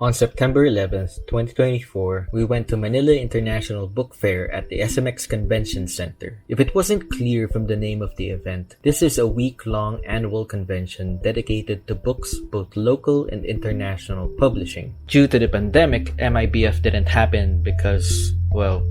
On September 11th, 2024, we went to Manila International Book Fair at the SMX Convention Center. If it wasn't clear from the name of the event, this is a week-long annual convention dedicated to books, both local and international publishing. Due to the pandemic, MIBF didn't happen because, well,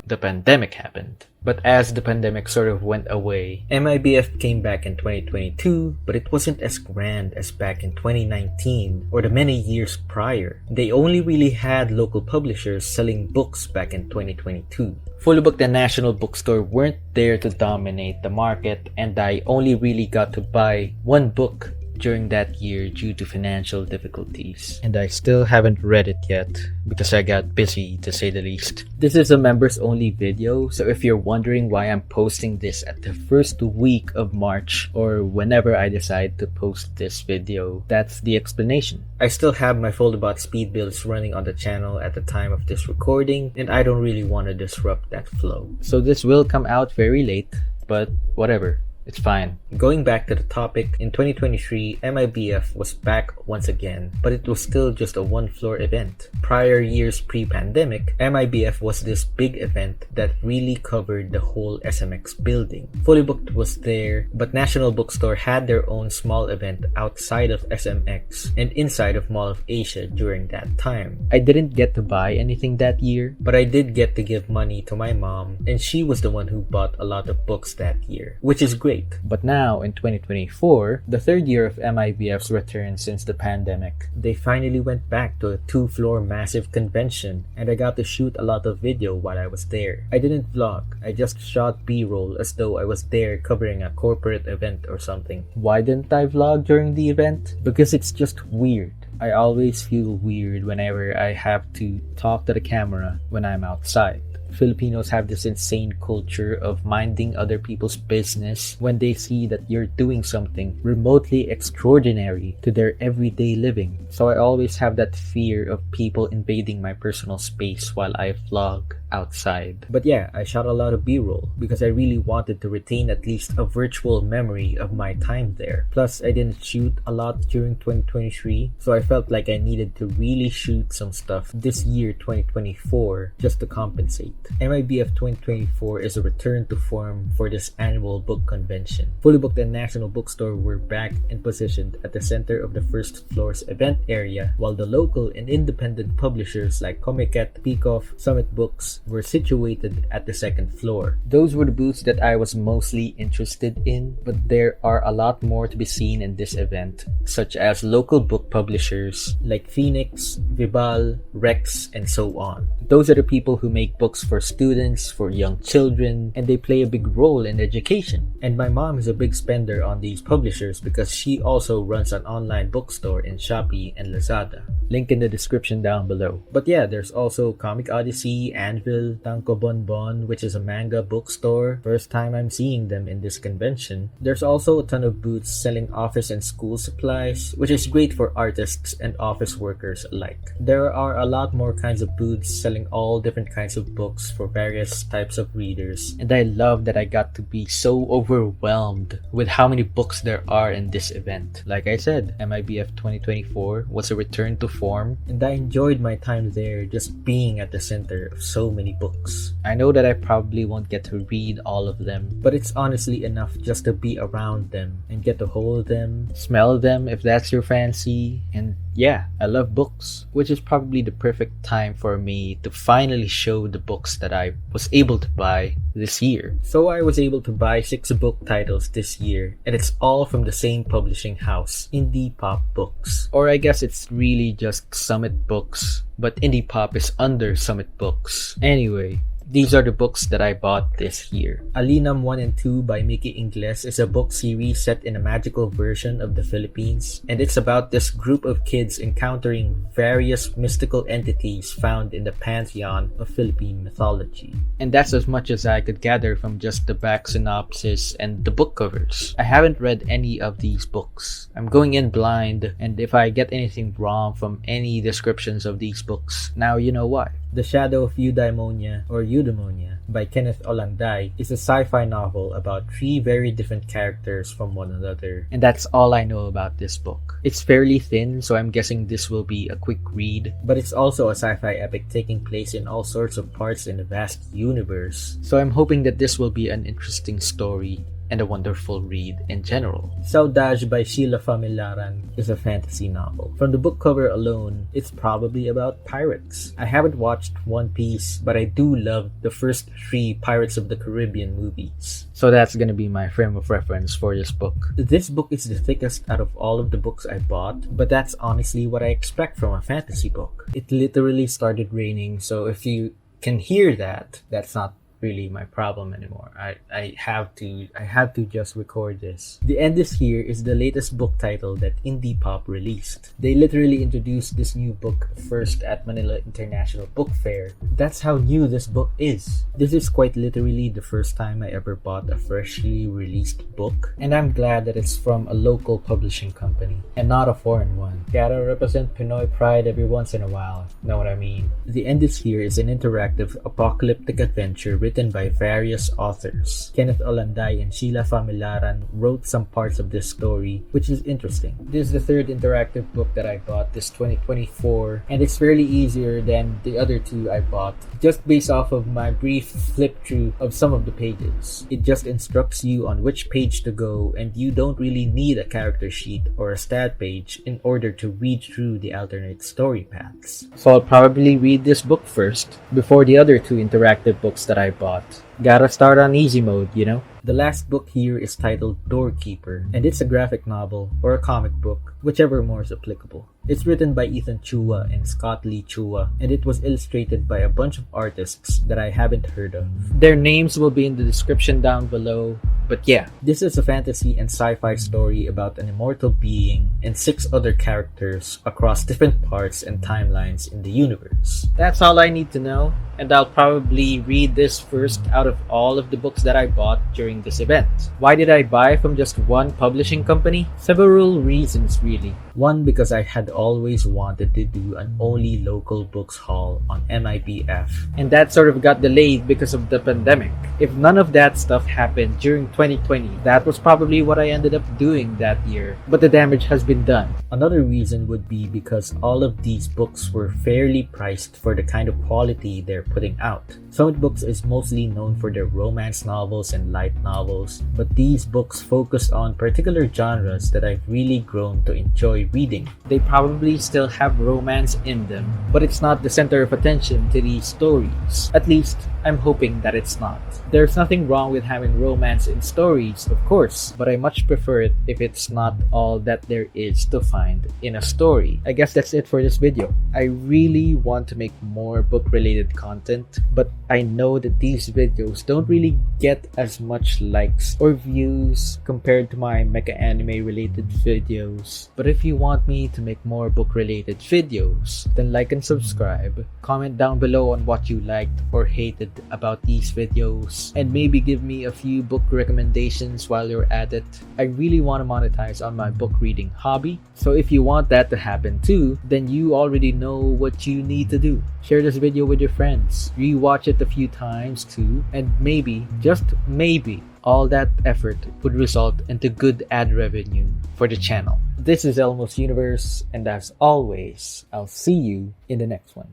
the pandemic happened. But as the pandemic sort of went away, MIBF came back in 2022, but it wasn't as grand as back in 2019 or the many years prior. They only really had local publishers selling books back in 2022. Fully Booked and National Bookstore weren't there to dominate the market, and I only really got to buy one book during that year due to financial difficulties. And I still haven't read it yet because I got busy, to say the least. This is a members only video, so if you're wondering why I'm posting this at the first week of March or whenever I decide to post this video, that's the explanation. I still have my Foldabot speed builds running on the channel at the time of this recording, and I don't really want to disrupt that flow. So this will come out very late, but whatever. It's fine. Going back to the topic, in 2023, MIBF was back once again, but it was still just a one-floor event. Prior years pre-pandemic, MIBF was this big event that really covered the whole SMX building. Fully Booked was there, but National Bookstore had their own small event outside of SMX and inside of Mall of Asia during that time. I didn't get to buy anything that year, but I did get to give money to my mom, and she was the one who bought a lot of books that year, which is great. But now, in 2024, the third year of MIBF's return since the pandemic, they finally went back to a two-floor massive convention, and I got to shoot a lot of video while I was there. I didn't vlog, I just shot B-roll as though I was there covering a corporate event or something. Why didn't I vlog during the event? Because it's just weird. I always feel weird whenever I have to talk to the camera when I'm outside. Filipinos have this insane culture of minding other people's business when they see that you're doing something remotely extraordinary to their everyday living. So I always have that fear of people invading my personal space while I vlog outside. But yeah, I shot a lot of B-roll because I really wanted to retain at least a virtual memory of my time there. Plus, I didn't shoot a lot during 2023, so I felt like I needed to really shoot some stuff this year 2024 just to compensate. MIBF 2024 is a return to form for this annual book convention. Fully Booked and National Bookstore were back and positioned at the center of the first floor's event area, while the local and independent publishers like Comiket, Peacock, Summit Books were situated at the second floor. Those were the booths that I was mostly interested in, but there are a lot more to be seen in this event, such as local book publishers like Phoenix, Vibal, Rex, and so on. Those are the people who make books for students, for young children, and they play a big role in education. And my mom is a big spender on these publishers because she also runs an online bookstore in Shopee and Lazada. Link in the description down below. But yeah, there's also Comic Odyssey, Anvil, Tanko Bonbon, which is a manga bookstore. First time I'm seeing them in this convention. There's also a ton of booths selling office and school supplies, which is great for artists and office workers alike. There are a lot more kinds of booths selling all different kinds of books for various types of readers, and I love that I got to be so overwhelmed with how many books there are in this event. Like I said, MIBF 2024 was a return to form, and I enjoyed my time there just being at the center of so many books. I know that I probably won't get to read all of them, but it's honestly enough just to be around them and get to hold them, smell them if that's your fancy, and yeah, I love books, which is probably the perfect time for me to finally show the books that I was able to buy this year. So I was able to buy 6 book titles this year, and it's all from the same publishing house, Indie Pop Books. Or I guess it's really just Summit Books, but Indie Pop is under Summit Books. Anyway, these are the books that I bought this year. Alinam 1 and 2 by Mickey Ingles is a book series set in a magical version of the Philippines, and it's about this group of kids encountering various mystical entities found in the pantheon of Philippine mythology. And that's as much as I could gather from just the back synopsis and the book covers. I haven't read any of these books. I'm going in blind, and if I get anything wrong from any descriptions of these books, now you know why. The Shadow of Eudaimonia or Eudaimonia by Kenneth Olanday is a sci-fi novel about three very different characters from one another. And that's all I know about this book. It's fairly thin, so I'm guessing this will be a quick read, but it's also a sci-fi epic taking place in all sorts of parts in a vast universe. So I'm hoping that this will be an interesting story and a wonderful read in general. Saudade by Sheila Familaran is a fantasy novel. From the book cover alone, it's probably about pirates. I haven't watched One Piece, but I do love the first three Pirates of the Caribbean movies. So that's gonna be my frame of reference for this book. This book is the thickest out of all of the books I bought, but that's honestly what I expect from a fantasy book. It literally started raining, so if you can hear that, that's not really my problem anymore. I had to just record this. The End Is Here is the latest book title that Indie Pop released. They literally introduced this new book first at Manila International Book Fair. That's how new this book is. This is quite literally the first time I ever bought a freshly released book, and I'm glad that it's from a local publishing company and not a foreign one. Gotta represent Pinoy pride every once in a while, know what I mean? The End Is Here is an interactive apocalyptic adventure written by various authors. Kenneth Olanday and Sheila Familaran wrote some parts of this story, which is interesting. This is the third interactive book that I bought this 2024, and it's fairly easier than the other two I bought, just based off of my brief flip through of some of the pages. It just instructs you on which page to go, and you don't really need a character sheet or a stat page in order to read through the alternate story paths. So I'll probably read this book first, before the other two interactive books that I bought. Gotta start on easy mode, you know? The last book here is titled Doorkeeper, and it's a graphic novel or a comic book, whichever more is applicable. It's written by Ethan Chua and Scott Lee Chua, and it was illustrated by a bunch of artists that I haven't heard of. Their names will be in the description down below, but yeah, this is a fantasy and sci-fi story about an immortal being and 6 other characters across different parts and timelines in the universe. That's all I need to know, and I'll probably read this first out of all of the books that I bought during this event. Why did I buy from just one publishing company? Several reasons really. One, because I had always wanted to do an only local books haul on mibf, and that sort of got delayed because of the pandemic. If none of that stuff happened during 2020, that was probably what I ended up doing that year, but the damage has been done. Another reason would be because all of these books were fairly priced for the kind of quality they're putting out. Summit Books is mostly known for their romance novels and light novels, but these books focus on particular genres that I've really grown to enjoy reading. They probably still have romance in them, but it's not the center of attention to these stories. At least, I'm hoping that it's not. There's nothing wrong with having romance in stories, of course, but I much prefer it if it's not all that there is to find in a story. I guess that's it for this video. I really want to make more book-related content, but I know that these videos don't really get as much likes or views compared to my mecha anime related videos. But if you want me to make more book-related videos, then like and subscribe. Comment down below on what you liked or hated about these videos, and maybe give me a few book recommendations while you're at it. I really want to monetize on my book reading hobby, so if you want that to happen too, then you already know what you need to do. Share this video with your friends, rewatch it a few times too, and maybe, just maybe, all that effort would result into good ad revenue for the channel. This is Elmo's Universe, and as always, I'll see you in the next one.